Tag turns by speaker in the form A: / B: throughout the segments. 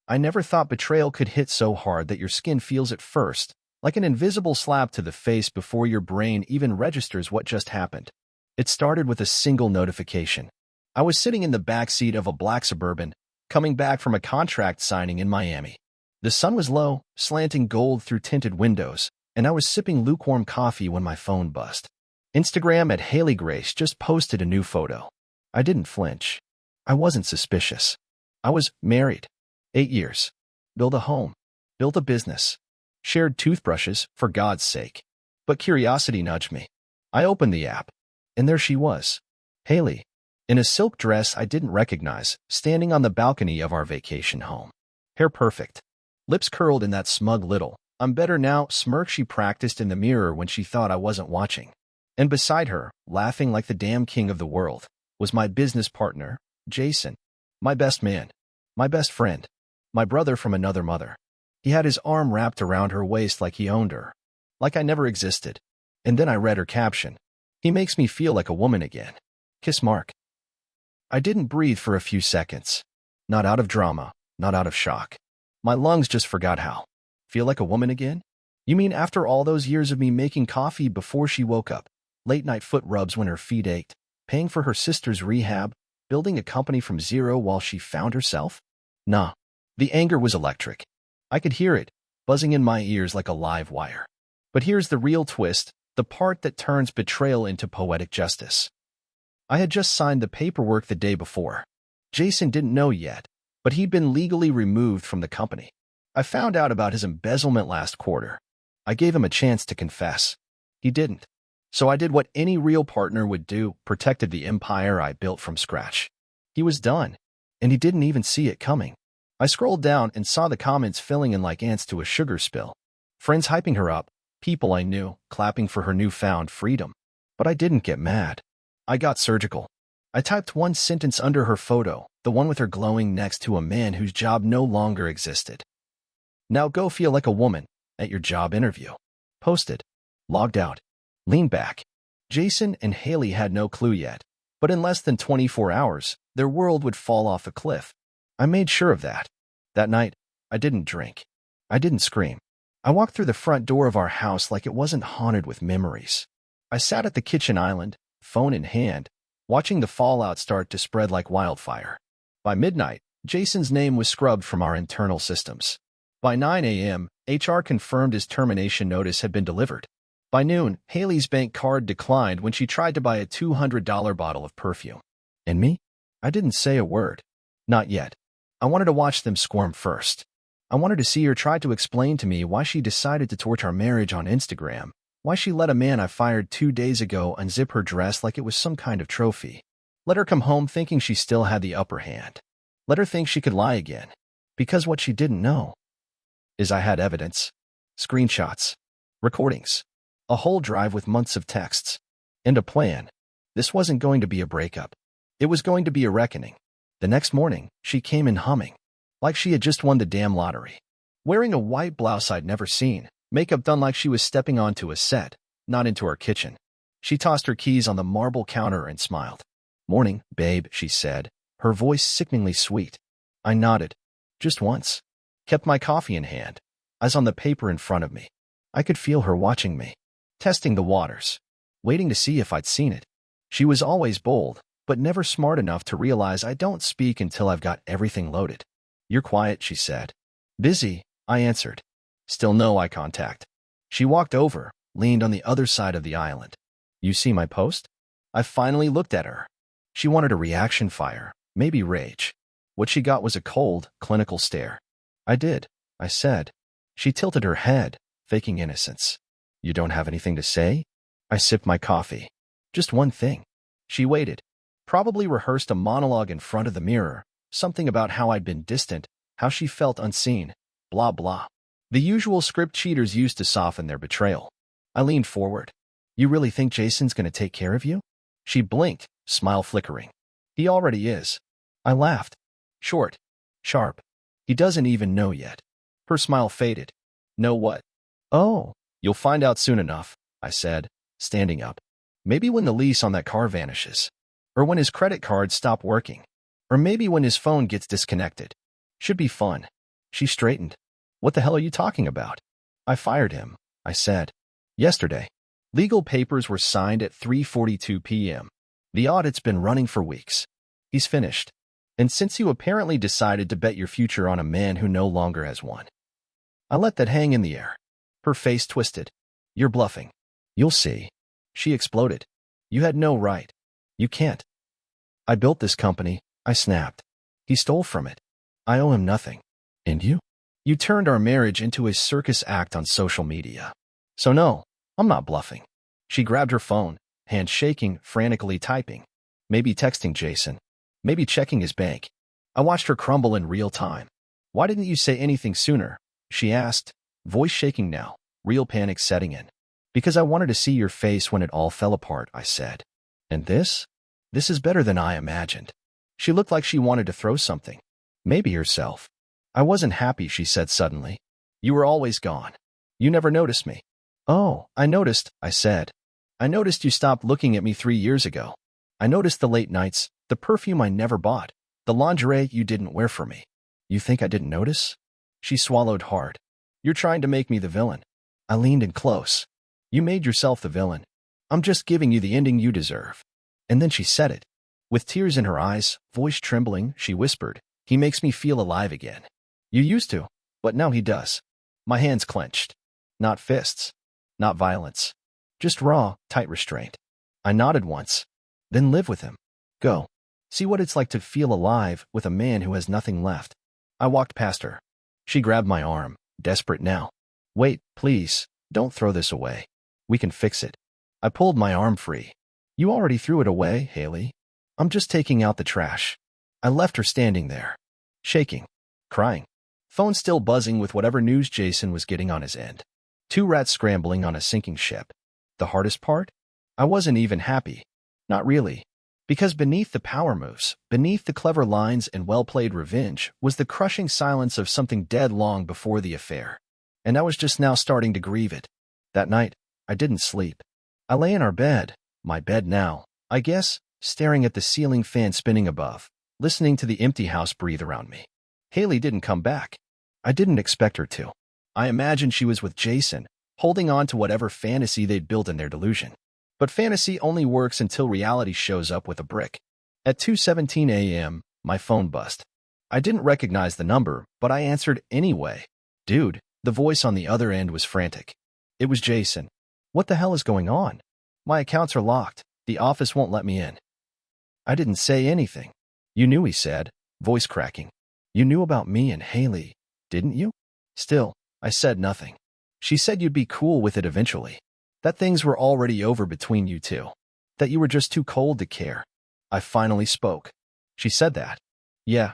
A: I never thought betrayal could hit so hard that your skin feels it first, like an invisible slap to the face before your brain even registers what just happened. It started with a single notification. I was sitting in the back seat of a black Suburban, coming back from a contract signing in Miami. The sun was low, slanting gold through tinted windows, and I was sipping lukewarm coffee when my phone buzzed. Instagram at Haley Grace just posted a new photo. I didn't flinch. I wasn't suspicious. I was married. 8 years. Built a home. Built a business. Shared toothbrushes, for God's sake. But curiosity nudged me. I opened the app, and there she was. Haley, in a silk dress I didn't recognize, standing on the balcony of our vacation home. Hair perfect. Lips curled in that smug little, "I'm better now" smirk she practiced in the mirror when she thought I wasn't watching. And beside her, laughing like the damn king of the world, was my business partner, Jason. My best man. My best friend. My brother from another mother. He had his arm wrapped around her waist like he owned her. Like I never existed. And then I read her caption. "He makes me feel like a woman again. Kiss mark." I didn't breathe for a few seconds. Not out of drama, not out of shock. My lungs just forgot how. Feel like a woman again? You mean after all those years of me making coffee before she woke up, late-night foot rubs when her feet ached, paying for her sister's rehab, building a company from zero while she found herself? Nah. The anger was electric. I could hear it, buzzing in my ears like a live wire. But here's the real twist, the part that turns betrayal into poetic justice. I had just signed the paperwork the day before. Jason didn't know yet, but he'd been legally removed from the company. I found out about his embezzlement last quarter. I gave him a chance to confess. He didn't. So I did what any real partner would do, protected the empire I built from scratch. He was done, and he didn't even see it coming. I scrolled down and saw the comments filling in like ants to a sugar spill. Friends hyping her up, people I knew, clapping for her newfound freedom. But I didn't get mad. I got surgical. I typed one sentence under her photo, the one with her glowing next to a man whose job no longer existed. "Now go feel like a woman at your job interview." Posted. Logged out. Leaned back. Jason and Haley had no clue yet, but in less than 24 hours, their world would fall off a cliff. I made sure of that. That night, I didn't drink. I didn't scream. I walked through the front door of our house like it wasn't haunted with memories. I sat at the kitchen island, phone in hand, watching the fallout start to spread like wildfire. By midnight, Jason's name was scrubbed from our internal systems. By 9 a.m., HR confirmed his termination notice had been delivered. By noon, Haley's bank card declined when she tried to buy a $200 bottle of perfume. And me? I didn't say a word. Not yet. I wanted to watch them squirm first. I wanted to see her try to explain to me why she decided to torch our marriage on Instagram, why she let a man I fired 2 days ago unzip her dress like it was some kind of trophy. Let her come home thinking she still had the upper hand. Let her think she could lie again. Because what she didn't know is I had evidence. Screenshots. Recordings. A whole drive with months of texts. And a plan. This wasn't going to be a breakup. It was going to be a reckoning. The next morning, she came in humming. Like she had just won the damn lottery. Wearing a white blouse I'd never seen. Makeup done like she was stepping onto a set, not into our kitchen. She tossed her keys on the marble counter and smiled. "Morning, babe," she said, her voice sickeningly sweet. I nodded. Just once. Kept my coffee in hand, eyes on the paper in front of me. I could feel her watching me. Testing the waters. Waiting to see if I'd seen it. She was always bold, but never smart enough to realize I don't speak until I've got everything loaded. "You're quiet," she said. "Busy," I answered. Still no eye contact. She walked over, leaned on the other side of the island. "You see my post?" I finally looked at her. She wanted a reaction fire, maybe rage. What she got was a cold, clinical stare. "I did," I said. She tilted her head, faking innocence. "You don't have anything to say?" I sipped my coffee. "Just one thing." She waited. Probably rehearsed a monologue in front of the mirror, something about how I'd been distant, how she felt unseen, blah blah. The usual script cheaters used to soften their betrayal. I leaned forward. "You really think Jason's going to take care of you?" She blinked, smile flickering. "He already is." I laughed. Short. Sharp. "He doesn't even know yet." Her smile faded. "Know what?" "Oh, you'll find out soon enough," I said, standing up. "Maybe when the lease on that car vanishes. Or when his credit cards stop working. Or maybe when his phone gets disconnected. Should be fun." She straightened. What the hell are you talking about? I fired him, I said. Yesterday. Legal papers were signed at 3:42 p.m. The audit's been running for weeks. He's finished. And since you apparently decided to bet your future on a man who no longer has one. I let that hang in the air. Her face twisted. You're bluffing. You'll see. She exploded. You had no right. You can't. I built this company, I snapped. He stole from it. I owe him nothing. And you? You turned our marriage into a circus act on social media. So no, I'm not bluffing. She grabbed her phone, hand shaking, frantically typing. Maybe texting Jason. Maybe checking his bank. I watched her crumble in real time. Why didn't you say anything sooner? She asked, voice shaking now, real panic setting in. Because I wanted to see your face when it all fell apart, I said. And this? This is better than I imagined. She looked like she wanted to throw something. Maybe herself. I wasn't happy, she said suddenly. You were always gone. You never noticed me. Oh, I noticed, I said. I noticed you stopped looking at me 3 years ago. I noticed the late nights, the perfume I never bought, the lingerie you didn't wear for me. You think I didn't notice? She swallowed hard. You're trying to make me the villain. I leaned in close. You made yourself the villain. I'm just giving you the ending you deserve. And then she said it. With tears in her eyes, voice trembling, she whispered, he makes me feel alive again. You used to, but now he does. My hands clenched. Not fists. Not violence. Just raw, tight restraint. I nodded once. Then live with him. Go. See what it's like to feel alive with a man who has nothing left. I walked past her. She grabbed my arm, desperate now. Wait, please, don't throw this away. We can fix it. I pulled my arm free. You already threw it away, Haley. I'm just taking out the trash. I left her standing there, shaking, crying. Phone still buzzing with whatever news Jason was getting on his end. 2 rats scrambling on a sinking ship. The hardest part? I wasn't even happy. Not really. Because beneath the power moves, beneath the clever lines and well-played revenge, was the crushing silence of something dead long before the affair. And I was just now starting to grieve it. That night, I didn't sleep. I lay in our bed, my bed now, I guess, staring at the ceiling fan spinning above, listening to the empty house breathe around me. Haley didn't come back. I didn't expect her to. I imagined she was with Jason, holding on to whatever fantasy they'd built in their delusion. But fantasy only works until reality shows up with a brick. At 2:17 a.m., my phone buzzed. I didn't recognize the number, but I answered anyway. Dude, the voice on the other end was frantic. It was Jason. What the hell is going on? My accounts are locked. The office won't let me in. I didn't say anything. You knew, he said, voice cracking. You knew about me and Haley, didn't you? Still, I said nothing. She said you'd be cool with it eventually. That things were already over between you two. That you were just too cold to care. I finally spoke. She said that. Yeah.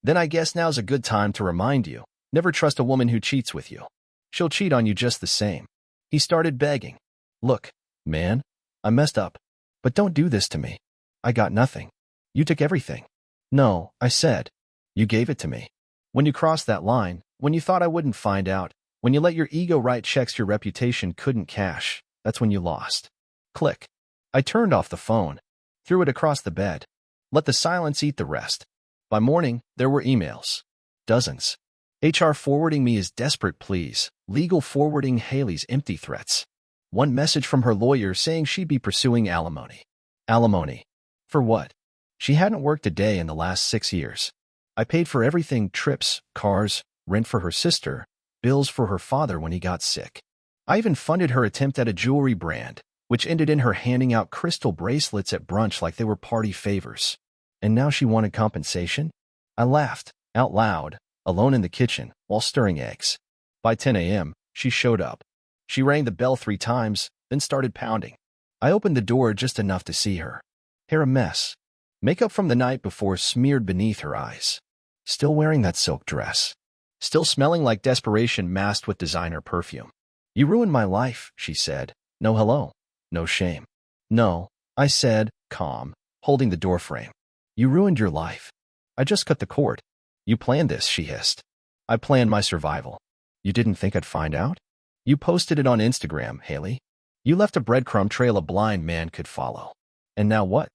A: Then I guess now's a good time to remind you. Never trust a woman who cheats with you. She'll cheat on you just the same. He started begging. Look, man, I messed up. But don't do this to me. I got nothing. You took everything. No, I said. You gave it to me. When you crossed that line, when you thought I wouldn't find out, when you let your ego write checks your reputation couldn't cash, that's when you lost. Click. I turned off the phone, threw it across the bed, let the silence eat the rest. By morning, there were emails. Dozens. HR forwarding me his desperate pleas, legal forwarding Haley's empty threats. One message from her lawyer saying she'd be pursuing alimony. Alimony. For what? She hadn't worked a day in the last 6 years. I paid for everything: trips, cars, rent for her sister, bills for her father when he got sick. I even funded her attempt at a jewelry brand, which ended in her handing out crystal bracelets at brunch like they were party favors. And now she wanted compensation? I laughed, out loud, alone in the kitchen, while stirring eggs. By 10 a.m., she showed up. She rang the bell 3 times, then started pounding. I opened the door just enough to see her. Hair a mess. Makeup from the night before smeared beneath her eyes. Still wearing that silk dress. Still smelling like desperation masked with designer perfume. You ruined my life, she said. No hello. No shame. No, I said, calm, holding the doorframe. You ruined your life. I just cut the cord. You planned this, she hissed. I planned my survival. You didn't think I'd find out? You posted it on Instagram, Haley. You left a breadcrumb trail a blind man could follow. And now what?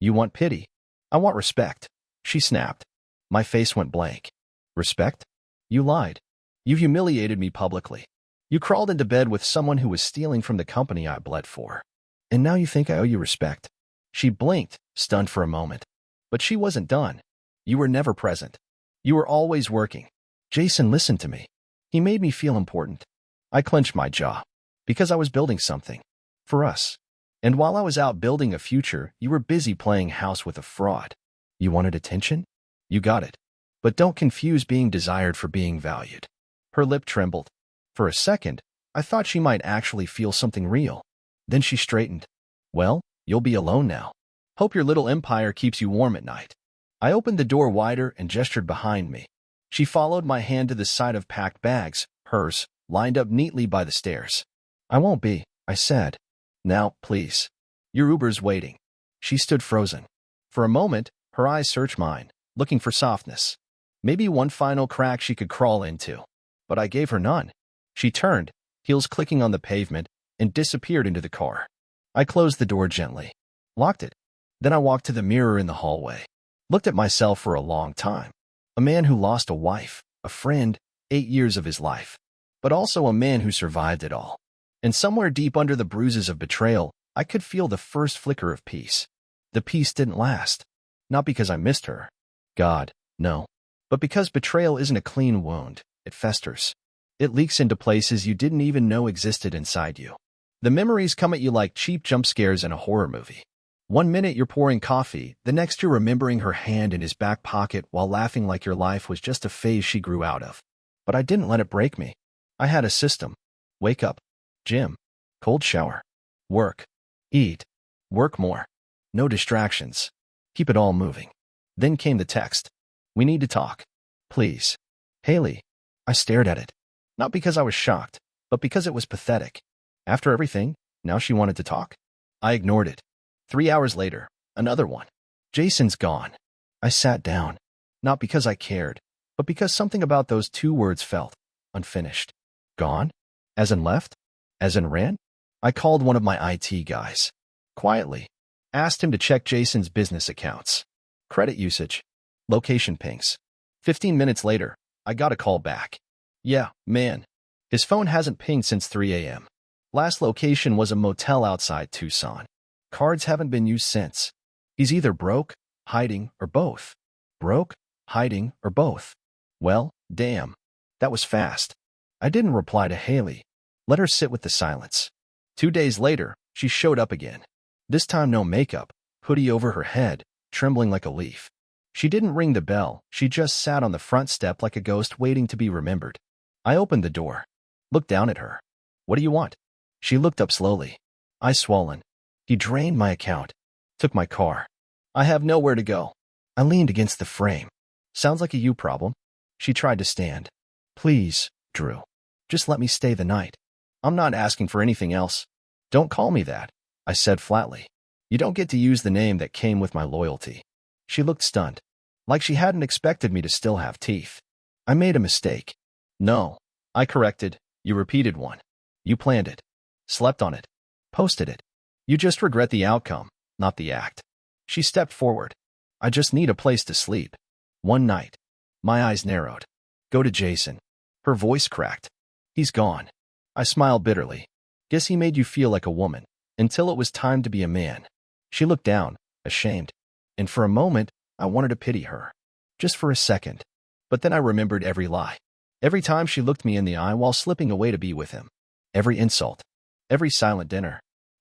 A: You want pity. I want respect. She snapped. My face went blank. Respect? You lied. You humiliated me publicly. You crawled into bed with someone who was stealing from the company I bled for. And now you think I owe you respect." She blinked, stunned for a moment. But she wasn't done. "You were never present. You were always working." Jason listened to me. He made me feel important. I clenched my jaw. Because I was building something. For us. And while I was out building a future, you were busy playing house with a fraud. You wanted attention? You got it. But don't confuse being desired for being valued. Her lip trembled. For a second, I thought she might actually feel something real. Then she straightened. "Well, you'll be alone now. Hope your little empire keeps you warm at night." I opened the door wider and gestured behind me. She followed my hand to the side of packed bags, hers, lined up neatly by the stairs. "I won't be," I said. "Now, please. Your Uber's waiting." She stood frozen. For a moment, her eyes searched mine, looking for softness. Maybe one final crack she could crawl into. But I gave her none. She turned, heels clicking on the pavement, and disappeared into the car. I closed the door gently, locked it. Then I walked to the mirror in the hallway, looked at myself for a long time. A man who lost a wife, a friend, 8 years of his life. But also a man who survived it all. And somewhere deep under the bruises of betrayal, I could feel the first flicker of peace. The peace didn't last. Not because I missed her. God, no. But because betrayal isn't a clean wound, it festers. It leaks into places you didn't even know existed inside you. The memories come at you like cheap jump scares in a horror movie. One minute you're pouring coffee, the next you're remembering her hand in his back pocket while laughing like your life was just a phase she grew out of. But I didn't let it break me. I had a system. Wake up. Gym. Cold shower. Work. Eat. Work more. No distractions. Keep it all moving. Then came the text. "We need to talk. Please. Haley." I stared at it. Not because I was shocked, but because it was pathetic. After everything, now she wanted to talk? I ignored it. 3 hours later, another one. "Jason's gone." I sat down. Not because I cared, but because something about those 2 words felt unfinished. Gone? As in left? As in ran? I called one of my IT guys. Quietly. Asked him to check Jason's business accounts. Credit usage. Location pings. 15 minutes later, I got a call back. "Yeah, man. His phone hasn't pinged since 3 a.m. Last location was a motel outside Tucson. Cards haven't been used since. He's either broke, hiding, or both." Broke, hiding, or both. Well, damn. That was fast. I didn't reply to Haley. Let her sit with the silence. 2 days later, she showed up again. This time no makeup, hoodie over her head, trembling like a leaf. She didn't ring the bell, she just sat on the front step like a ghost waiting to be remembered. I opened the door. Looked down at her. "What do you want?" She looked up slowly. Eyes swollen. "He drained my account. Took my car. I have nowhere to go." I leaned against the frame. "Sounds like a you problem." She tried to stand. "Please, Drew. Just let me stay the night. I'm not asking for anything else." "Don't call me that," I said flatly. "You don't get to use the name that came with my loyalty." She looked stunned. Like she hadn't expected me to still have teeth. "I made a mistake." "No," I corrected. "You repeated one. You planned it. Slept on it. Posted it. You just regret the outcome, not the act." She stepped forward. "I just need a place to sleep. One night." My eyes narrowed. "Go to Jason." Her voice cracked. "He's gone." I smiled bitterly. "Guess he made you feel like a woman, until it was time to be a man." She looked down, ashamed. And for a moment, I wanted to pity her. Just for a second. But then I remembered every lie. Every time she looked me in the eye while slipping away to be with him. Every insult. Every silent dinner.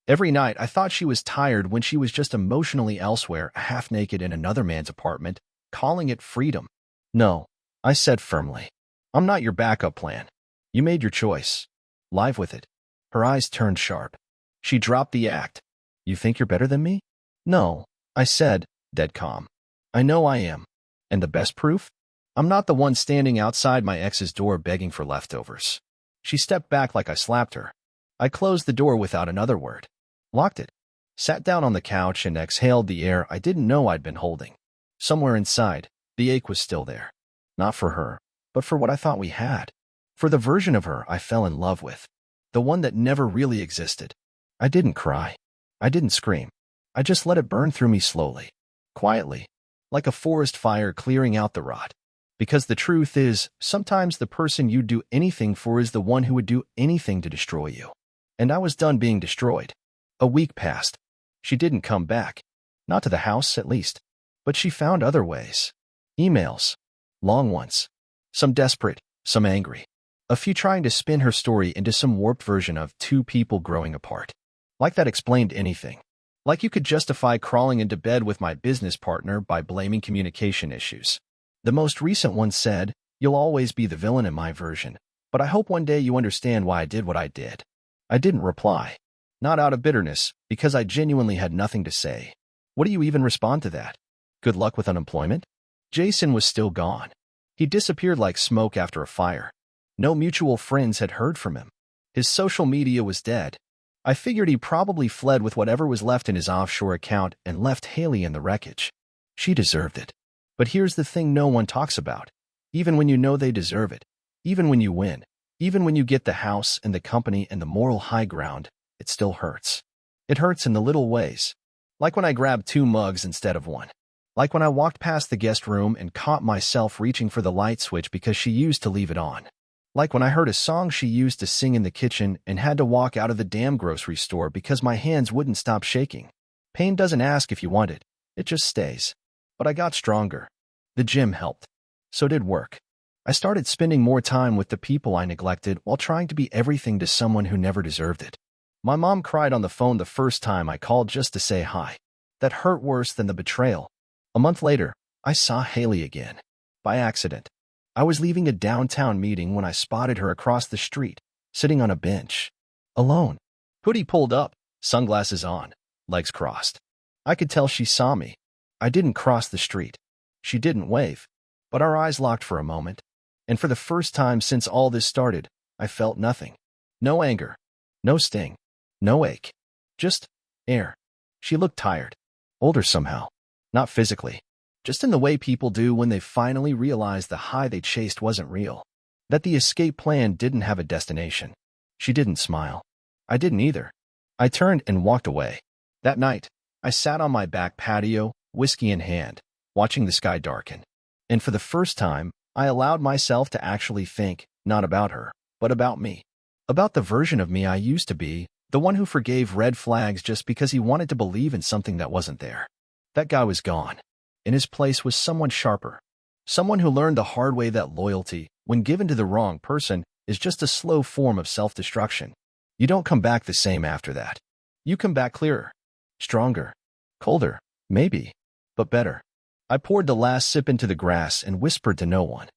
A: Every night I thought she was tired when she was just emotionally elsewhere, half-naked in another man's apartment, calling it freedom. "No," I said firmly. "I'm not your backup plan. You made your choice. Live with it." Her eyes turned sharp. She dropped the act. "You think you're better than me?" "No," I said, dead calm. "I know I am. And the best proof? I'm not the one standing outside my ex's door begging for leftovers." She stepped back like I slapped her. I closed the door without another word. Locked it. Sat down on the couch and exhaled the air I didn't know I'd been holding. Somewhere inside, the ache was still there. Not for her, but for what I thought we had. For the version of her I fell in love with. The one that never really existed. I didn't cry. I didn't scream. I just let it burn through me slowly. Quietly. Like a forest fire clearing out the rot. Because the truth is, sometimes the person you'd do anything for is the one who would do anything to destroy you. And I was done being destroyed. A week passed. She didn't come back. Not to the house, at least. But she found other ways. Emails. Long ones. Some desperate, some angry. A few trying to spin her story into some warped version of two people growing apart. Like that explained anything. Like you could justify crawling into bed with my business partner by blaming communication issues. The most recent one said, "You'll always be the villain in my version, but I hope one day you understand why I did what I did." I didn't reply. Not out of bitterness, because I genuinely had nothing to say. What do you even respond to that? Good luck with unemployment? Jason was still gone. He disappeared like smoke after a fire. No mutual friends had heard from him. His social media was dead. I figured he probably fled with whatever was left in his offshore account and left Haley in the wreckage. She deserved it. But here's the thing no one talks about. Even when you know they deserve it, even when you win, even when you get the house and the company and the moral high ground, it still hurts. It hurts in the little ways. Like when I grabbed 2 mugs instead of 1. Like when I walked past the guest room and caught myself reaching for the light switch because she used to leave it on. Like when I heard a song she used to sing in the kitchen and had to walk out of the damn grocery store because my hands wouldn't stop shaking. Pain doesn't ask if you want it. It just stays. But I got stronger. The gym helped. So did work. I started spending more time with the people I neglected while trying to be everything to someone who never deserved it. My mom cried on the phone the first time I called just to say hi. That hurt worse than the betrayal. A month later, I saw Haley again. By accident. I was leaving a downtown meeting when I spotted her across the street, sitting on a bench. Alone. Hoodie pulled up, sunglasses on, legs crossed. I could tell she saw me. I didn't cross the street. She didn't wave. But our eyes locked for a moment. And for the first time since all this started, I felt nothing. No anger. No sting. No ache. Just air. She looked tired. Older somehow. Not physically. Just in the way people do when they finally realize the high they chased wasn't real. That the escape plan didn't have a destination. She didn't smile. I didn't either. I turned and walked away. That night, I sat on my back patio, whiskey in hand, watching the sky darken. And for the first time, I allowed myself to actually think, not about her, but about me. About the version of me I used to be, the one who forgave red flags just because he wanted to believe in something that wasn't there. That guy was gone. In his place was someone sharper. Someone who learned the hard way that loyalty, when given to the wrong person, is just a slow form of self-destruction. You don't come back the same after that. You come back clearer. Stronger. Colder. Maybe. But better. I poured the last sip into the grass and whispered to no one.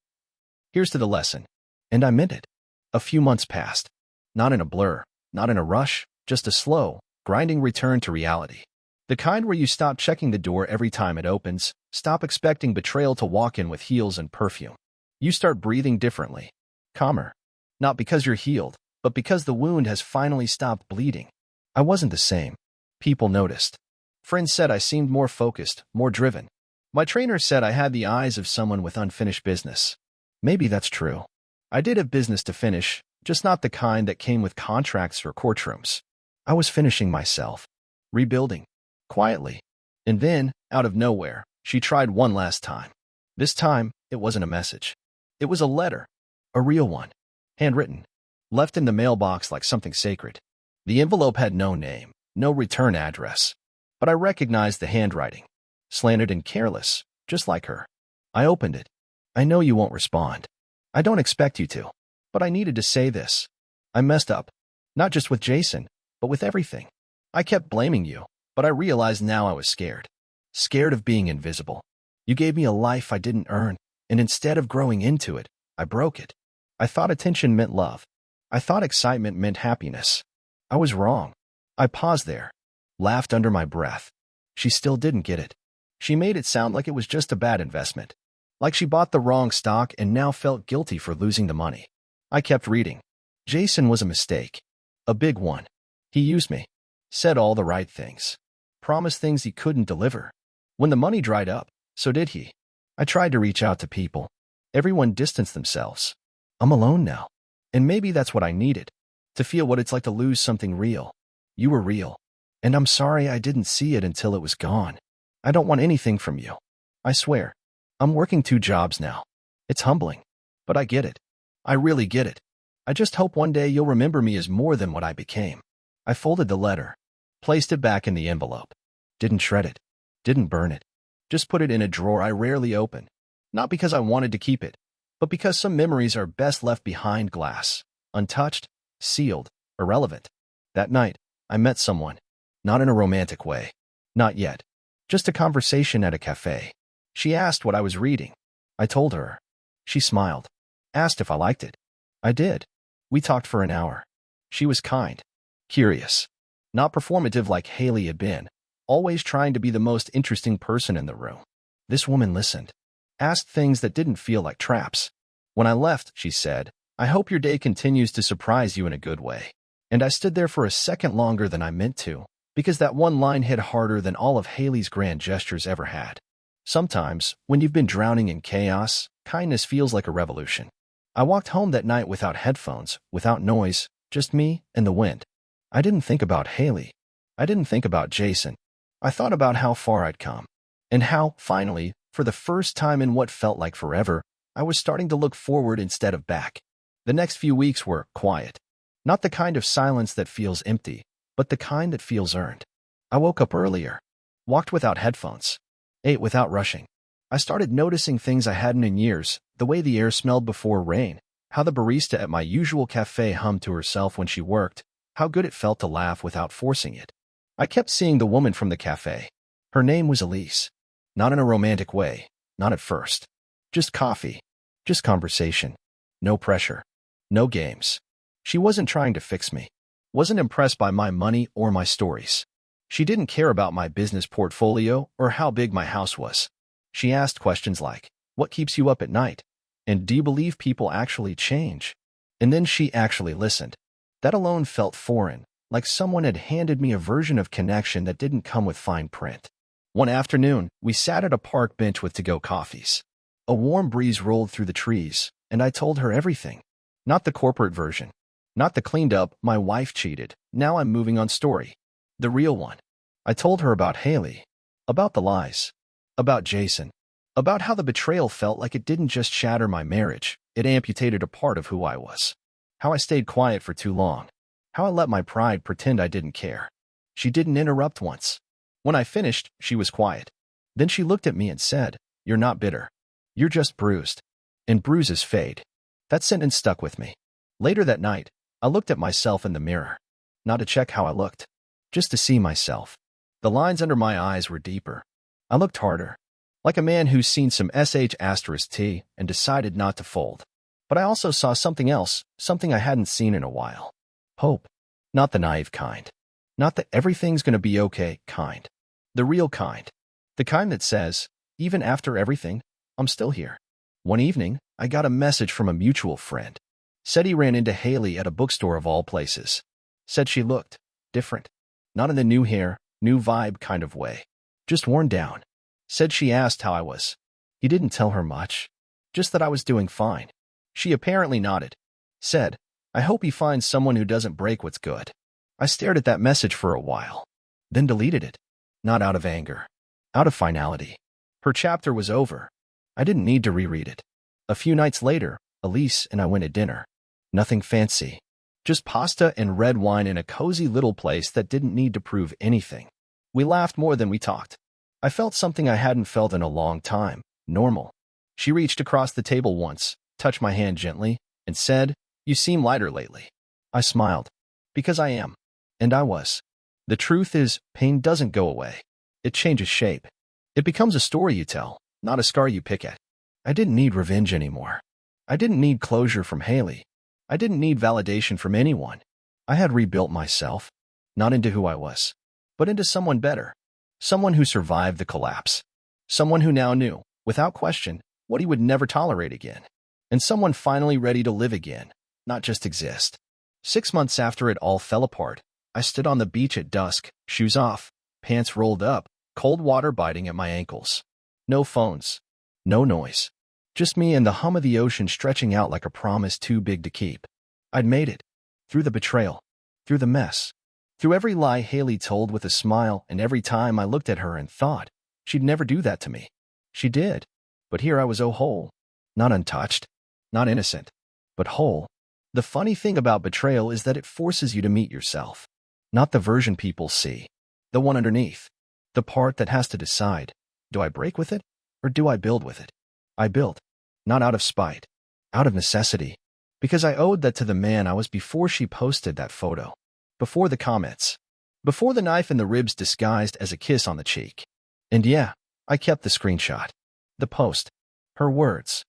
A: Here's to the lesson. And I meant it. A few months passed. Not in a blur. Not in a rush. Just a slow, grinding return to reality. The kind where you stop checking the door every time it opens, stop expecting betrayal to walk in with heels and perfume. You start breathing differently. Calmer. Not because you're healed, but because the wound has finally stopped bleeding. I wasn't the same. People noticed. Friends said I seemed more focused, more driven. My trainer said I had the eyes of someone with unfinished business. Maybe that's true. I did have business to finish, just not the kind that came with contracts or courtrooms. I was finishing myself. Rebuilding. Quietly. And then, out of nowhere, she tried one last time. This time, it wasn't a message. It was a letter. A real one. Handwritten. Left in the mailbox like something sacred. The envelope had no name, no return address. But I recognized the handwriting. Slanted and careless, just like her. I opened it. I know you won't respond. I don't expect you to. But I needed to say this. I messed up. Not just with Jason, but with everything. I kept blaming you. But I realized now I was scared. Scared of being invisible. You gave me a life I didn't earn, and instead of growing into it, I broke it. I thought attention meant love. I thought excitement meant happiness. I was wrong. I paused there. Laughed under my breath. She still didn't get it. She made it sound like it was just a bad investment. Like she bought the wrong stock and now felt guilty for losing the money. I kept reading. Jason was a mistake. A big one. He used me. Said all the right things. Promised things he couldn't deliver. When the money dried up, so did he. I tried to reach out to people. Everyone distanced themselves. I'm alone now. And maybe that's what I needed. To feel what it's like to lose something real. You were real. And I'm sorry I didn't see it until it was gone. I don't want anything from you. I swear. I'm working 2 jobs now. It's humbling. But I get it. I really get it. I just hope one day you'll remember me as more than what I became. I folded the letter, placed it back in the envelope. Didn't shred it. Didn't burn it. Just put it in a drawer I rarely open. Not because I wanted to keep it, but because some memories are best left behind glass, untouched, sealed, irrelevant. That night, I met someone. Not in a romantic way. Not yet. Just a conversation at a cafe. She asked what I was reading. I told her. She smiled. Asked if I liked it. I did. We talked for an hour. She was kind. Curious. Not performative like Haley had been. Always trying to be the most interesting person in the room. This woman listened. Asked things that didn't feel like traps. When I left, she said, I hope your day continues to surprise you in a good way. And I stood there for a second longer than I meant to, because that one line hit harder than all of Haley's grand gestures ever had. Sometimes, when you've been drowning in chaos, kindness feels like a revolution. I walked home that night without headphones, without noise, just me and the wind. I didn't think about Haley. I didn't think about Jason. I thought about how far I'd come. And how, finally, for the first time in what felt like forever, I was starting to look forward instead of back. The next few weeks were quiet. Not the kind of silence that feels empty, but the kind that feels earned. I woke up earlier. Walked without headphones. Ate without rushing. I started noticing things I hadn't in years, the way the air smelled before rain, how the barista at my usual cafe hummed to herself when she worked, how good it felt to laugh without forcing it. I kept seeing the woman from the cafe. Her name was Elise. Not in a romantic way, not at first. Just coffee. Just conversation. No pressure. No games. She wasn't trying to fix me. Wasn't impressed by my money or my stories. She didn't care about my business portfolio or how big my house was. She asked questions like, what keeps you up at night? And do you believe people actually change? And then she actually listened. That alone felt foreign, like someone had handed me a version of connection that didn't come with fine print. One afternoon, we sat at a park bench with to-go coffees. A warm breeze rolled through the trees, and I told her everything. Not the corporate version. Not the cleaned up, my wife cheated, now I'm moving on story. The real one. I told her about Haley. About the lies. About Jason. About how the betrayal felt like it didn't just shatter my marriage, it amputated a part of who I was. How I stayed quiet for too long. How I let my pride pretend I didn't care. She didn't interrupt once. When I finished, she was quiet. Then she looked at me and said, you're not bitter. You're just bruised. And bruises fade. That sentence stuck with me. Later that night, I looked at myself in the mirror. Not to check how I looked. Just to see myself. The lines under my eyes were deeper. I looked harder. Like a man who's seen some *T and decided not to fold. But I also saw something else, something I hadn't seen in a while. Hope. Not the naive kind. Not the everything's gonna be okay kind. The real kind. The kind that says, even after everything, I'm still here. One evening, I got a message from a mutual friend. Said he ran into Haley at a bookstore of all places. Said she looked different. Not in the new hair, new vibe kind of way. Just worn down. Said she asked how I was. He didn't tell her much. Just that I was doing fine. She apparently nodded. Said, I hope he finds someone who doesn't break what's good. I stared at that message for a while. Then deleted it. Not out of anger. Out of finality. Her chapter was over. I didn't need to reread it. A few nights later, Elise and I went to dinner. Nothing fancy. Just pasta and red wine in a cozy little place that didn't need to prove anything. We laughed more than we talked. I felt something I hadn't felt in a long time. Normal. She reached across the table once, touched my hand gently, and said, you seem lighter lately. I smiled. Because I am. And I was. The truth is, pain doesn't go away. It changes shape. It becomes a story you tell, not a scar you pick at. I didn't need revenge anymore. I didn't need closure from Haley. I didn't need validation from anyone. I had rebuilt myself, not into who I was, but into someone better. Someone who survived the collapse. Someone who now knew, without question, what he would never tolerate again. And someone finally ready to live again, not just exist. 6 months after it all fell apart, I stood on the beach at dusk, shoes off, pants rolled up, cold water biting at my ankles. No phones. No noise. Just me and the hum of the ocean stretching out like a promise too big to keep. I'd made it. Through the betrayal. Through the mess. Through every lie Haley told with a smile, and every time I looked at her and thought, she'd never do that to me. She did. But here I was whole. Not untouched, not innocent, but whole. The funny thing about betrayal is that it forces you to meet yourself. Not the version people see. The one underneath. The part that has to decide, do I break with it, or do I build with it? I built. Not out of spite. Out of necessity. Because I owed that to the man I was before she posted that photo. Before the comments. Before the knife in the ribs disguised as a kiss on the cheek. And yeah, I kept the screenshot. The post. Her words.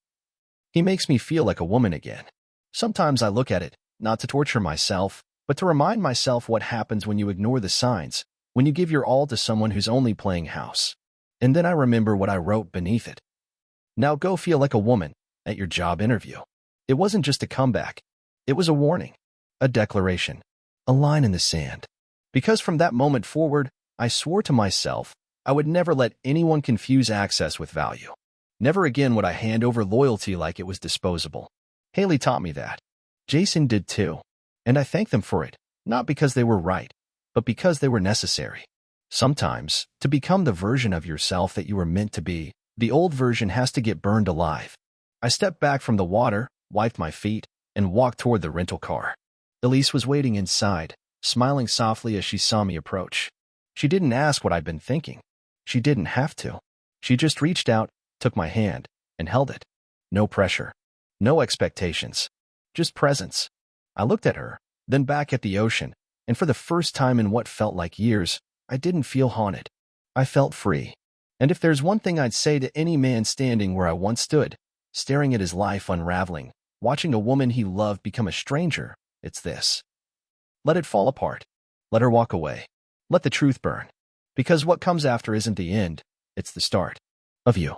A: He makes me feel like a woman again. Sometimes I look at it, not to torture myself, but to remind myself what happens when you ignore the signs, when you give your all to someone who's only playing house. And then I remember what I wrote beneath it. Now go feel like a woman at your job interview. It wasn't just a comeback. It was a warning, a declaration, a line in the sand. Because from that moment forward, I swore to myself I would never let anyone confuse access with value. Never again would I hand over loyalty like it was disposable. Haley taught me that. Jason did too. And I thank them for it, not because they were right, but because they were necessary. Sometimes, to become the version of yourself that you were meant to be, the old version has to get burned alive. I stepped back from the water, wiped my feet, and walked toward the rental car. Elise was waiting inside, smiling softly as she saw me approach. She didn't ask what I'd been thinking. She didn't have to. She just reached out, took my hand, and held it. No pressure. No expectations. Just presence. I looked at her, then back at the ocean, and for the first time in what felt like years, I didn't feel haunted. I felt free. And if there's one thing I'd say to any man standing where I once stood, staring at his life unraveling, watching a woman he loved become a stranger, it's this. Let it fall apart. Let her walk away. Let the truth burn. Because what comes after isn't the end, it's the start of you.